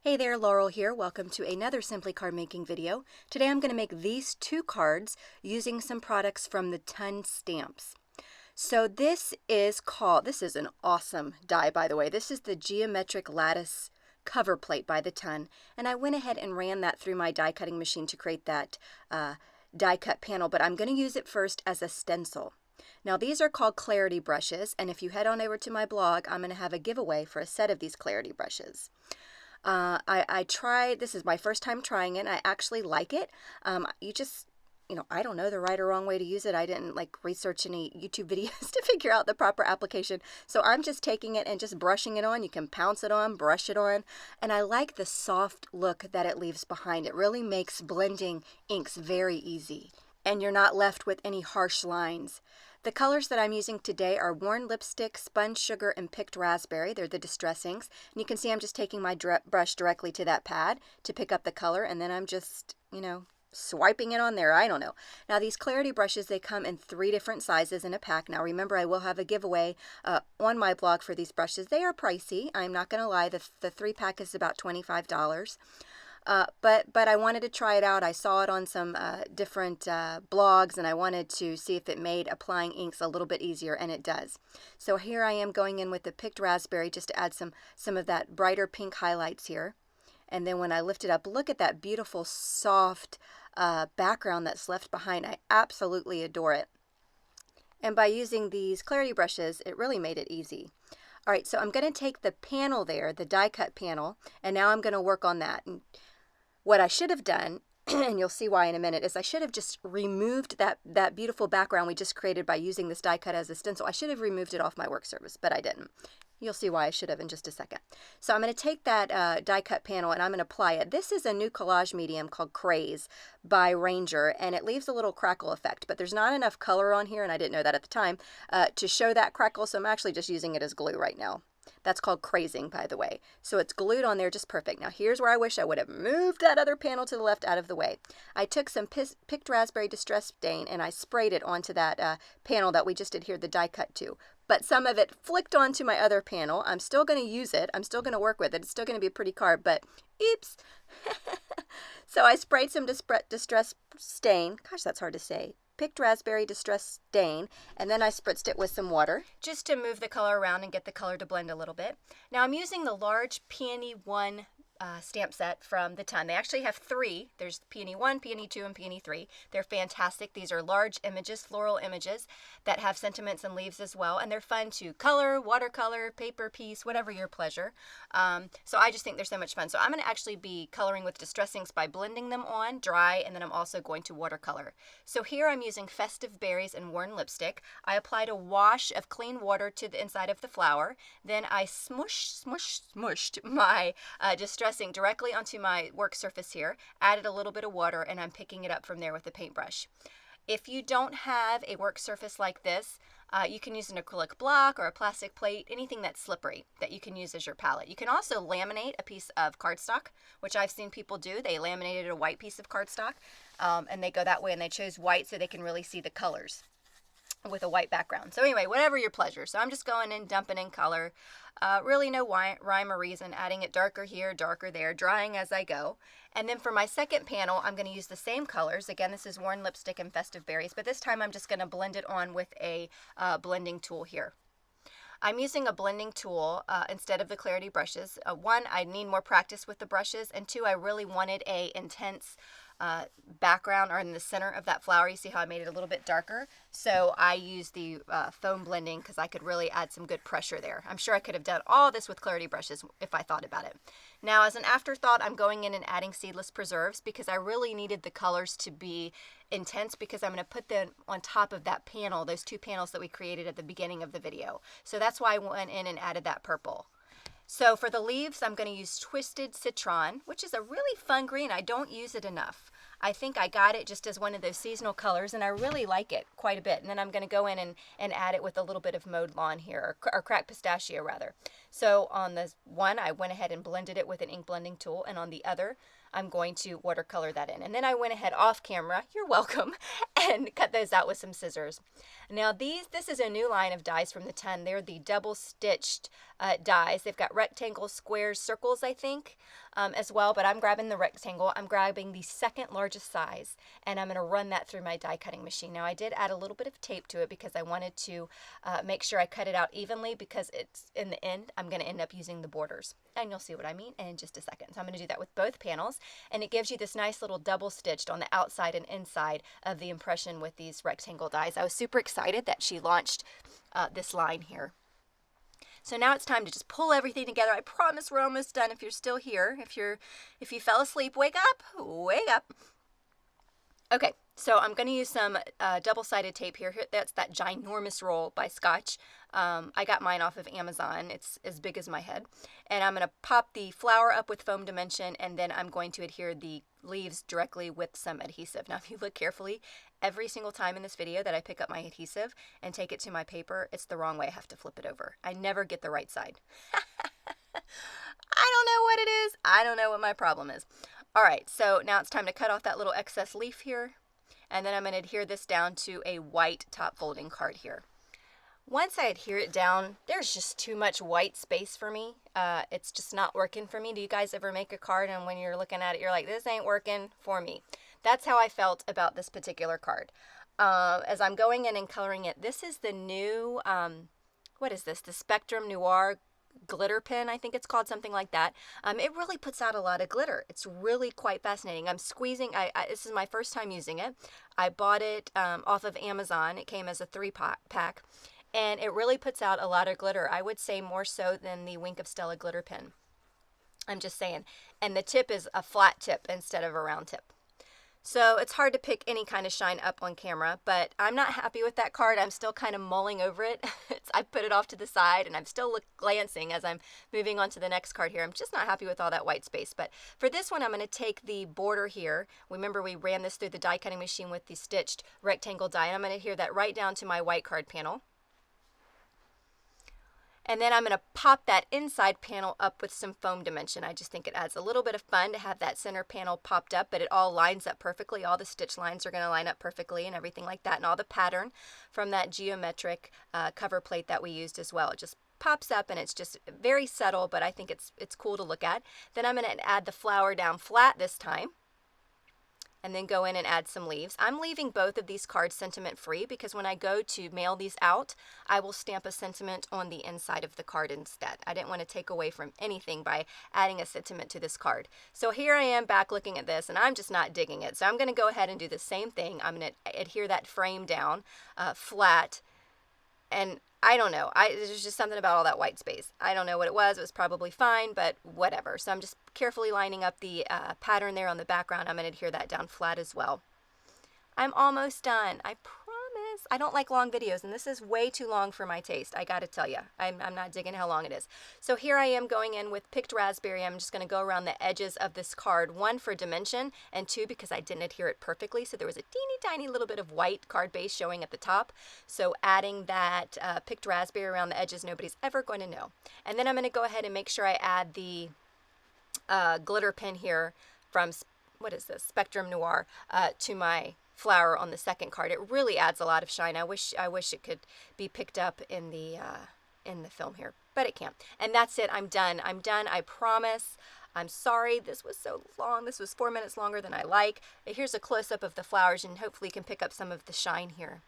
Hey there, Laurel here. Welcome to another Simply card making video. Today I'm going to make these two cards using some products from the Ton Stamps. So this is an awesome die, by the way. This is the Geometric Lattice cover plate by the Ton, and I went ahead and ran that through my die cutting machine to create that die cut panel, but I'm going to use it first as a stencil. Now these are called clarity brushes, and if you head on over to my blog, I'm going to have a giveaway for a set of these clarity brushes. I tried, this is my first time trying it, and I actually like it. I don't know the right or wrong way to use it. I didn't research any YouTube videos to figure out the proper application. So I'm just taking it and just brushing it on. You can pounce it on, brush it on, and I like the soft look that it leaves behind. It really makes blending inks very easy, and you're not left with any harsh lines. The colors that I'm using today are Worn Lipstick, Spun Sugar, and Picked Raspberry. They're the Distress inks. And you can see I'm just taking my brush directly to that pad to pick up the color, and then I'm just, swiping it on there. I don't know. Now these clarity brushes, they come in 3 different sizes in a pack. Now remember, I will have a giveaway on my blog for these brushes. They are pricey. I'm not going to lie. The 3-pack is about $25. But I wanted to try it out. I saw it on some different blogs, and I wanted to see if it made applying inks a little bit easier, and it does. So here I am going in with the Picked Raspberry just to add some of that brighter pink highlights here. And then when I lift it up, look at that beautiful soft background that's left behind. I absolutely adore it. And by using these clarity brushes, it really made it easy. All right, so I'm going to take the panel there, the die cut panel, and now I'm going to work on that. And what I should have done, and you'll see why in a minute, is I should have just removed that beautiful background we just created by using this die cut as a stencil. I should have removed it off my work surface, but I didn't. You'll see why I should have in just a second. So I'm going to take that die cut panel and I'm going to apply it. This is a new collage medium called Craze by Ranger, and it leaves a little crackle effect, but there's not enough color on here, and I didn't know that at the time, to show that crackle, so I'm actually just using it as glue right now. That's called crazing, by the way. So it's glued on there just perfect. Now here's where I wish I would have moved that other panel to the left out of the way. I took some Picked Raspberry Distress Stain and I sprayed it onto that panel that we just adhered the die cut to. But some of it flicked onto my other panel. I'm still going to use it. I'm still going to work with it. It's still going to be a pretty card, but oops. So I sprayed some Distress Stain. Gosh, that's hard to say. Picked Raspberry Distress Stain, and then I spritzed it with some water just to move the color around and get the color to blend a little bit. Now I'm using the large Peony 1 stamp set from the Ton. They actually have 3. There's Peony 1, Peony 2, and Peony 3. They're fantastic. These are large images, floral images that have sentiments and leaves as well, and they're fun to color, watercolor, paper piece, whatever your pleasure. So I just think they're so much fun. So I'm going to actually be coloring with Distress inks by blending them on dry, and then I'm also going to watercolor. So here I'm using Festive Berries and Worn Lipstick. I applied a wash of clean water to the inside of the flower. Then I smushed my Distress ink directly onto my work surface here, added a little bit of water, and I'm picking it up from there with a paintbrush. If you don't have a work surface like this, you can use an acrylic block or a plastic plate, anything that's slippery that you can use as your palette. You can also laminate a piece of cardstock, which I've seen people do. They laminated a white piece of cardstock, and they go that way, and they chose white so they can really see the colors with a white background. So anyway, whatever your pleasure. So I'm just going in, dumping in color. Really no rhyme or reason, adding it darker here, darker there, drying as I go. And then for my second panel, I'm going to use the same colors. Again, this is Worn Lipstick and Festive Berries, but this time I'm just going to blend it on with a blending tool here. I'm using a blending tool instead of the clarity brushes. 1, I need more practice with the brushes, and 2, I really wanted a intense background or in the center of that flower. You see how I made it a little bit darker? So I used the foam blending because I could really add some good pressure there. I'm sure I could have done all this with clarity brushes if I thought about it. Now as an afterthought, I'm going in and adding seedless preserves because I really needed the colors to be intense because I'm going to put them on top of that panel, those 2 panels that we created at the beginning of the video. So that's why I went in and added that purple. So for the leaves, I'm going to use Twisted Citron, which is a really fun green. I don't use it enough. I think I got it just as one of those seasonal colors, and I really like it quite a bit. And then I'm going to go in and add it with a little bit of mowed lawn here, or cracked pistachio rather. So on this one, I went ahead and blended it with an ink blending tool, and on the other, I'm going to watercolor that in. And then I went ahead off camera, you're welcome, and cut those out with some scissors. Now this is a new line of dies from the Ton. They're the double stitched dies. They've got rectangles, squares, circles, I think, as well, but I'm grabbing the rectangle. I'm grabbing the second largest size, and I'm going to run that through my die cutting machine. Now I did add a little bit of tape to it because I wanted to make sure I cut it out evenly, because it's in the end I'm going to end up using the borders, and you'll see what I mean in just a second. So I'm going to do that with both panels, and it gives you this nice little double stitched on the outside and inside of the impression with these rectangle dies. I was super excited that she launched this line here. So now it's time to just pull everything together. I promise we're almost done. If you're still here, if you fell asleep, wake up, wake up. Okay, so I'm going to use some double-sided tape here. That's that ginormous roll by Scotch. I got mine off of Amazon. It's as big as my head. And I'm going to pop the flower up with foam dimension, and then I'm going to adhere the leaves directly with some adhesive. Now, if you look carefully, every single time in this video that I pick up my adhesive and take it to my paper, it's the wrong way. I have to flip it over. I never get the right side. I don't know what it is. I don't know what my problem is. All right, so now it's time to cut off that little excess leaf here, and then I'm going to adhere this down to a white top folding card here. Once I adhere it down, there's just too much white space for me. It's just not working for me. Do you guys ever make a card and when you're looking at it, you're like, this ain't working for me? That's how I felt about this particular card. As I'm going in and coloring it, this is the new, what is this? The Spectrum Noir glitter pen, I think it's called, something like that. It really puts out a lot of glitter. It's really quite fascinating. I'm squeezing, this is my first time using it. I bought it off of Amazon. It came as a 3-pack, and it really puts out a lot of glitter. I would say more so than the Wink of Stella glitter pen. I'm just saying. And the tip is a flat tip instead of a round tip. So it's hard to pick any kind of shine up on camera, but I'm not happy with that card. I'm still kind of mulling over it. I put it off to the side, and I'm still glancing as I'm moving on to the next card here. I'm just not happy with all that white space. But for this one, I'm going to take the border here. Remember, we ran this through the die cutting machine with the stitched rectangle die, and I'm going to adhere that right down to my white card panel. And then I'm going to pop that inside panel up with some foam dimension. I just think it adds a little bit of fun to have that center panel popped up, but it all lines up perfectly. All the stitch lines are going to line up perfectly and everything like that. And all the pattern from that geometric cover plate that we used as well. It just pops up, and it's just very subtle, but I think it's cool to look at. Then I'm going to add the flower down flat this time, and then go in and add some leaves. I'm leaving both of these cards sentiment free because when I go to mail these out, I will stamp a sentiment on the inside of the card instead. I didn't want to take away from anything by adding a sentiment to this card. So here I am back looking at this, and I'm just not digging it. So I'm going to go ahead and do the same thing. I'm going to adhere that frame down flat, and I don't know. There's just something about all that white space. I don't know what it was. It was probably fine, but whatever. So I'm just carefully lining up the pattern there on the background. I'm going to adhere that down flat as well. I'm almost done. I promise. I don't like long videos, and this is way too long for my taste. I got to tell you. I'm not digging how long it is. So here I am going in with picked raspberry. I'm just going to go around the edges of this card. 1, for dimension, and 2, because I didn't adhere it perfectly. So there was a teeny tiny little bit of white card base showing at the top. So adding that picked raspberry around the edges, nobody's ever going to know. And then I'm going to go ahead and make sure I add the glitter pen here from, what is this, Spectrum Noir, to my flower on the second card. It really adds a lot of shine. I wish it could be picked up in the film here, but it can't. And that's it. I'm done. I'm done. I promise. I'm sorry this was so long. This was 4 minutes longer than I like. Here's a close-up of the flowers, and hopefully you can pick up some of the shine here.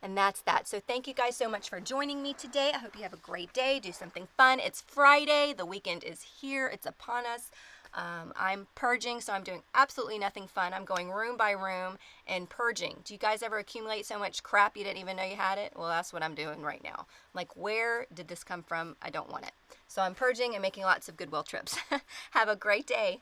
And that's that. So thank you guys so much for joining me today. I hope you have a great day. Do something fun. It's Friday. The weekend is here. It's upon us. I'm purging, so I'm doing absolutely nothing fun. I'm going room by room and purging. Do you guys ever accumulate so much crap you didn't even know you had it? Well, that's what I'm doing right now. Like, where did this come from? I don't want it. So I'm purging and making lots of goodwill trips. Have a great day.